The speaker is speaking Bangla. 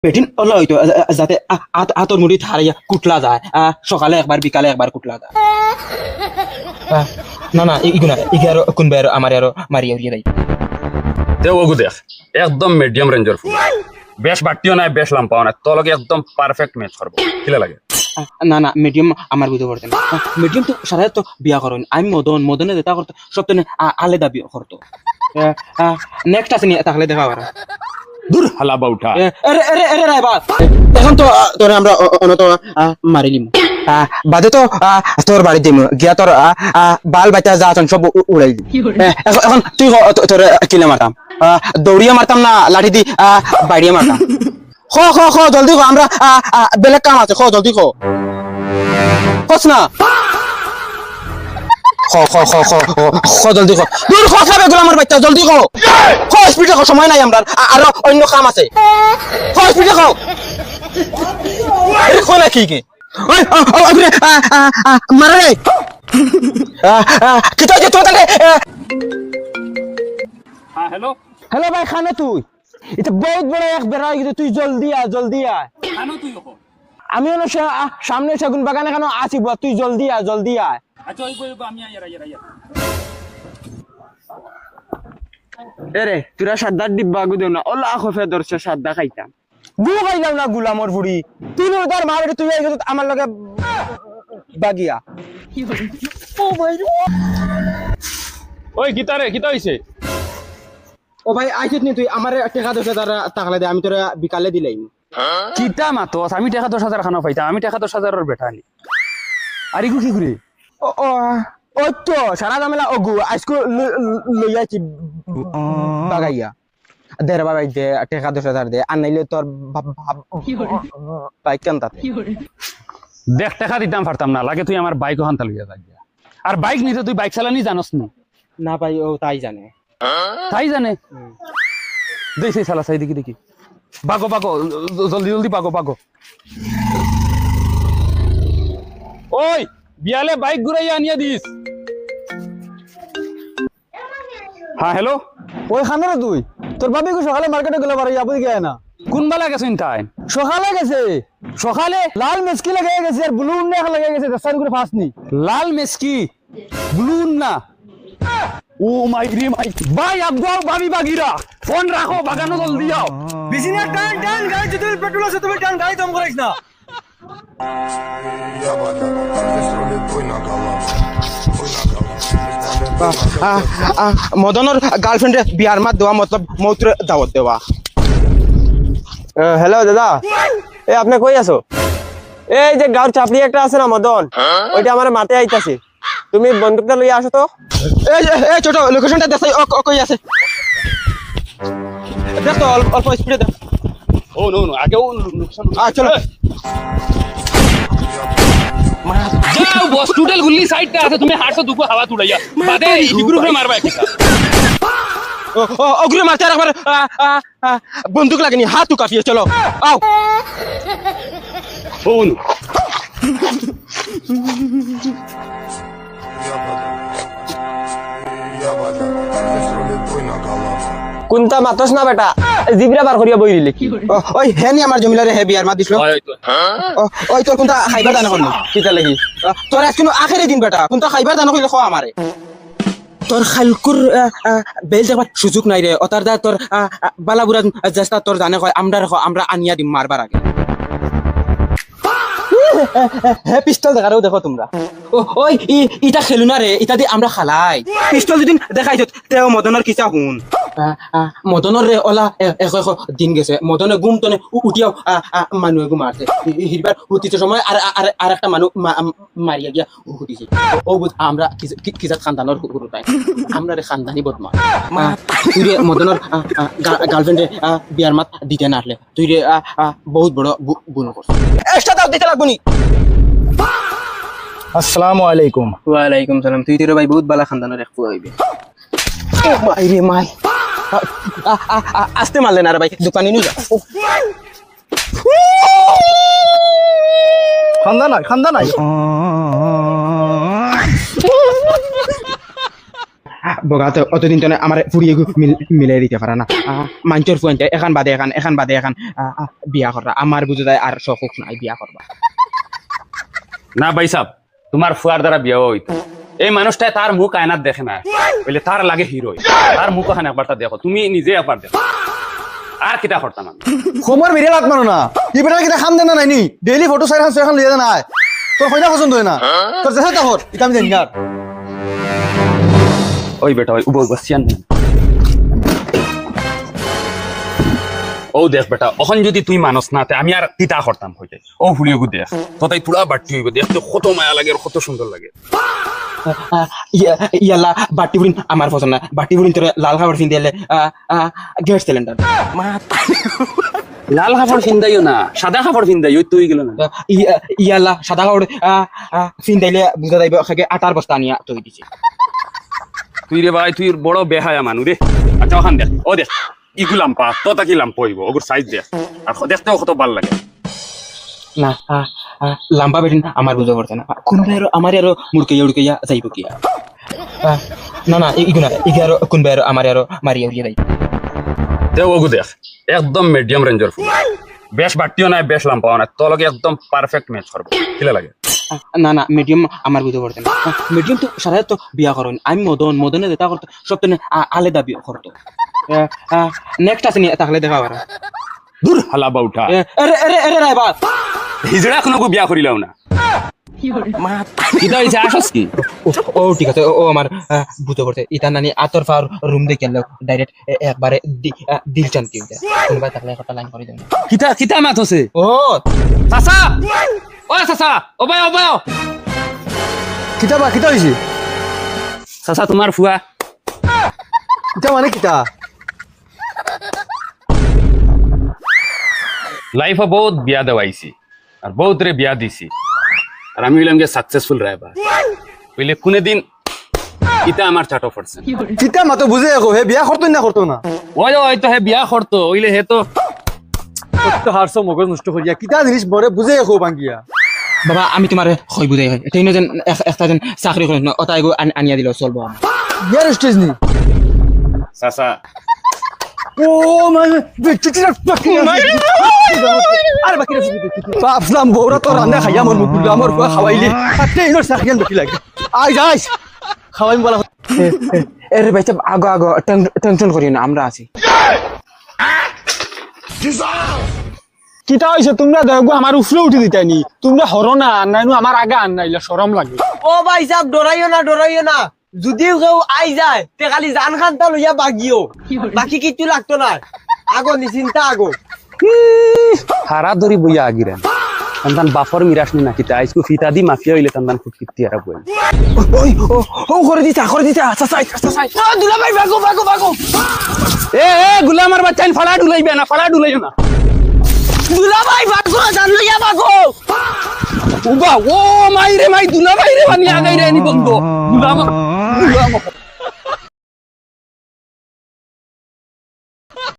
বেটিন ওলা হইতো যাতে আতর মুড়ি হারাইয়া কুটলা যায় সকালে একবার বিকালে একবার কুটলা যায় না না ইগুনা ইগে আরো কোনবে আরো আমার আরো মারিয়া উড়িয়ে দেয় দেখ ওগু দেখ একদম মিডিয়াম রেঞ্জের ফুল বেশ বাটিও নাই বেশ লাম্পাও নাই তলকে একদম পারফেক্ট ম্যাচ করবো কিলা লাগে না না মিডিয়াম আমার বুঝতে পারতেন মিডিয়াম তো সাধারণত বিয়া করেন আমি মদনে যেটা করতো সব তো আলাদা বিয়া করতো নেক্সট আছে নি তাহলে দেখা পারা দূর হালাবা উঠা এখন তো তোরে আমরা অনত মারিলিম বাদে তো তোর বাড়ি দিম গিয়া তোর বাল বাচ্চা যা আছেন সব উড়াই দিম এখন তুই তোর কিলে মারতাম দৌড়িয়ে মারতাম না লাঠি দি বাইরিয়ে মারতাম খ জলদি খ আমরা বেলেগ কাম আছে খ জলদি খস না জলদি দূর খাবে গুলো আমার বাচ্চা জলদি স্পিডে সময় নাই আমরা আরো অন্য কাম আছে স্পিডে খোলা কি মারা রে কিতা যে তো তাহলে হ্যাঁ হ্যালো হ্যালো ভাই খানা তুই এটা বহুত বড় এক বেড়া কিন্তু তুই জলদি আয় খানো তুই ওকো আমি হলো সামনে সেগুন বাগানে কেন আছি তুই জলদি আয় আচ্ছা ওই আমি আইয়া এরে তোরা সাদ্দার ডিব্বা গু দেও না ওলা খফে দর্শে সাদ্দা খাইতাম গু খাইলাম না গুলামর বুড়ি তুই তার মা বেটা তুই আমার লগে বাগিয়া ও ভাই ওই গিটারে কিতা হইছে ও ভাই আইছিস নি তুই আমার টাকা 10,000 টাকা দে আমি তোরা বিকালে দিলাই কিতা মাতস আমি টাকা 10,000 খানা পাইতাম আমি টাকা 10,000 বেটা নি আর ইগু কি করে ওই তো সারা ঝামেলা অগু আজকে লইয়াছি বাগাইয়া দেড় বাবাই দে টাকা 10,000 দে আর নাইলে তোর বাইক কেন তাতে দেখ টাকা দিতাম পারতাম না লাগে তুই আমার বাইক ওখান লইয়া যা আর বাইক নিতে তুই বাইক চালানি জানোস না ভাই ও তাই জানে দেখি চালা চাই দেখি বাগো জলদি বাগো ওই বিয়ালে বাইক ঘুরাইয়া আনিয়া দিস হ্যাঁ হ্যালো ওই খানো না তুই তোর বাবি সকালে মার্কেটে গেলে পারে যাবো গিয়ে না কোন বেলা গেছেন তাই সকালে গেছে লাল মেসকি লাগাই গেছে আর ব্লু উন্না লাগাই গেছে দস্তান করে ফাঁস নি লাল মেসকি ব্লু না ও মাই ভাই আব্দুল ভাবি বাগিরা ফোন রাখো বাগানো জলদি যাও বিসিনা টান গাড়ি যদি পেট্রোল আছে তুমি টান গাড়ি দম করাইস না মদনের গার্লফ্রেন্ডে বিয়ার মাত দেওয়া মতলব মৌত্র দাওয়াত দেওয়া হ্যালো দাদা এ আপনি কই আছো এই যে গাঁর চাপড়ি একটা আছে না মদন ওইটা আমার মাঠে আইতাছে তুমি বন্দুকটা লইয়া আসো তো এই ছোট লোকেশনটা দেখাই কই আছে দেখ তো অল্প স্পিডে দেখ ও নো আগে ও লোকেশন চলো যাও বস টোটাল গুল্লি সাইডটা আছে তুমি হাড়ছো দুকো হাওয়া তুড়াইয়া বাদে ইগ্রুপে মারবা একটা অগ্রে মারতে আর একবার বন্দুক লাগেনি হাত কাটিয়ে চলো আও ফোন কোনটা মাতস না বেটা জিবরা বার করিয়া বই দিলে ওই হেনি আমার জমিলারে হে বিয়ার মা দিছিল ওই তোর কোনটা খাইবার দানা করলি কিটা লাগি তোর আজকে আখেরি দিন বেটা কোনটা খাইবার দানা কইলে খাও আমারে তোর খালকুর বেল দেখবার সুযোগ নাই রে অতার দা তোর বালাবুরা চেষ্টা তোর জানে কয় আমরা আনিয়া দিম মারবার আগে হ্যাঁ পিস্তল দেখারও দেখো তোমরা ওই ইটা খেলু না রে ইটা দিয়ে আমরা খালাই পিস্তল যদি দেখাইছো তেও মদনের কিসা হুন মদনের রে ওলা এক দিন গেছে মদনে গুম তনে উঠিয়াও মানুষ গু মারছে হিরবার উঠিছে সময় আর একটা মানুষ মারিয়া গিয়া উঠিছে ও বুঝ আমরা কিসা খানদানোর গুরু তাই আমরা রে খানদানি বদমা তুই রে মদনের গার্লফ্রেন্ডে বিয়ার মাত দিতে না আসলে তুই রে বহুত বড় গুণ করছিস এক্সট্রা দাও দিতে লাগবো নি আসসালামু আলাইকুম ওয়ালাইকুম সালাম তুই তেরে ভাই বহুত বালা খানদানের এক পুয়া হইবে মাই রে মাই আস্তে মারলে না রে ভাই দোকানে নিয়ে যা খান্দা নাই বগাত অতদিন তো আমার ফুরিয়ে মিলাই দিতে পারা না মাঞ্চর ফুয়াইতে এখান বাদে এখান বিয়া করা আমার বুঝে যায় আর শখ নাই বিয়া করবা না ভাই সাহেব তোমার ফুয়ার দ্বারা বিয়ে হইতো এই মানুষটা তার মুখ আয়নাত দেখে না বলে তার লাগে হিরোই তার মুখ ওখানে একবার দেখো তুমি নিজে একবার দেখো আর কিতা করতাম আমি খমর মেরে লাগ মানো না এই বেটা কিটা খাম দেন না নাইনি ডেইলি ফটো সাইড হান সেখান লিয়ে না তোর কইনা পছন্দ হয় না তোর দেখা তা হর এটা আমি জানি না ওই বেটা ওই উবো বসিয়ান ও দেখ বেটা এখন যদি তুই মানুষ না তে আমি আর তিতা করতাম হইতে ও ফুলিও দেখ তোতাই পুরা বাটি হইব দেখতে কত মায়া লাগে আর কত সুন্দর লাগে ইয়ালা বাটি বুড়িন আমার পছন্দ না বাটি বুড়িন তোর লাল খাবার ফিন দিলে গ্যাস সিলিন্ডার লাল কাপড় ফিন্দাইও না সাদা কাপড় ফিন্দাই ওই তুই গেল না ইয়ালা সাদা খাবার ফিন দিলে বুঝা যাইব খাগে আটার বস্তা নিয়া তৈরি দিছে তুই রে ভাই তুই বড় বেহায়া মানু রে আচ্ছা ওখান দেখ ও দেখ ইগুলাম পা তোতা কি লাম্প হইব ওগুর সাইজ দেখ আর দেখতেও কত ভালো লাগে না লাম্বা বেটিন আমার বুঝা পড়ছে না কোনবাই আমার আরো মুড়কাইয়া উড়কাইয়া যাইব কি না না ইগু না ইগে আরো কোনবাই আমার আরো মারিয়া উড়িয়া যাইব তে ওগু দেখ একদম মিডিয়াম রেঞ্জের ফুল বেশ বাটিও নাই বেশ লাম্পাও নাই তোর লগে একদম পারফেক্ট ম্যাচ করবে কিলা লাগে না না মিডিয়াম আমার বুঝতে পারতেন মিডিয়াম তো সারা তো বিয়া করেন আমি মদনে যেটা করতো সব তো আলাদা বিয়া করতো নেক্সট আছে তাহলে দেখা পারা দূর হালা বাউটা আরে আরে আরে রে বাস হিজড়া কোনো বিয়া করিলাও না কিটা হইছে আসস কি ও ঠিক আছে ও আমার বুঝতে পারছে ইতা নানি আতর ফার রুম দেখে গেল ডাইরেক্ট একবারে দিল চান্তি হইছে কোনবা তাহলে একটা লাইন করে দেন কিটা কিটা মাত হইছে ও চাচা ও চাচা ও ভাই কিতা বা কিতা হইছে চাচা তোমার ফুয়া কিতা মানে কিতা লাইফে বহুত বিয়া দেওয়াইছি আর বহুত রে বিয়া দিছি আর আমি হইলাম যে সাকসেসফুল রাইবা বলে কোনে দিন ইটা আমার চাটো পড়ছে কিতা মাতো বুঝে রাখো হে বিয়া করতো না ওই তো হে বিয়া করতো ওইলে হে তো কত হারছো মগজ নষ্ট করিয়া কিতা জিনিস বরে বুঝে রাখো বাঙ্গিয়া বাবা আমি তোমার হয় বুঝাই হয় এটাই না যেন একটা যেন চাকরি করেন ওটাই আনিয়া দিল চলবো ইয়ার স্টেজ নি চাচা ও মানে চিচিরা ফাকিং আর বাকি রে বাপলাম বউরা তো রান্না খাইয়া মন মুকুল আমার ফুয়া খাওয়াইলি আতে ইনোর সাকিয়ান বাকি লাগে আই যাইস খাওয়াইম বলা এরে ভাই আগো টেনশন করিও না আমরা আছি কিতা হইছে তোমরা দেখো আমার উফরে উঠি দিতানি তোমরা হরো না আনাইনো আমার আগে আনাইলা শরম লাগে ও ভাই সাহেব ডরাইও না যদিও কেউ আই যায় তে খালি জান খানটা লইয়া বাগিও বাকি কিছু লাগতো না আগো নিচিন্তা আগো হারা ধরি বইয়া আগিরেন তন্দান বাফর মিরাস নি নাকি তাই ইসকো ফিতা দি মাফিয়া হইলে তন্দান ফুটকিতি আর বই ওই ও করে দিতা চাচাই ও দুলা ভাই বাগো এ গুলা আমার বাচ্চা ফাড়া ডুলাইবে না ফাড়া ডুলাইও না দুলা ভাই বাগো জান লইয়া বাগো উবা ও মাই রে মাই দুলা ভাই রে বানি আগাই রে নি বন্ধু দুলা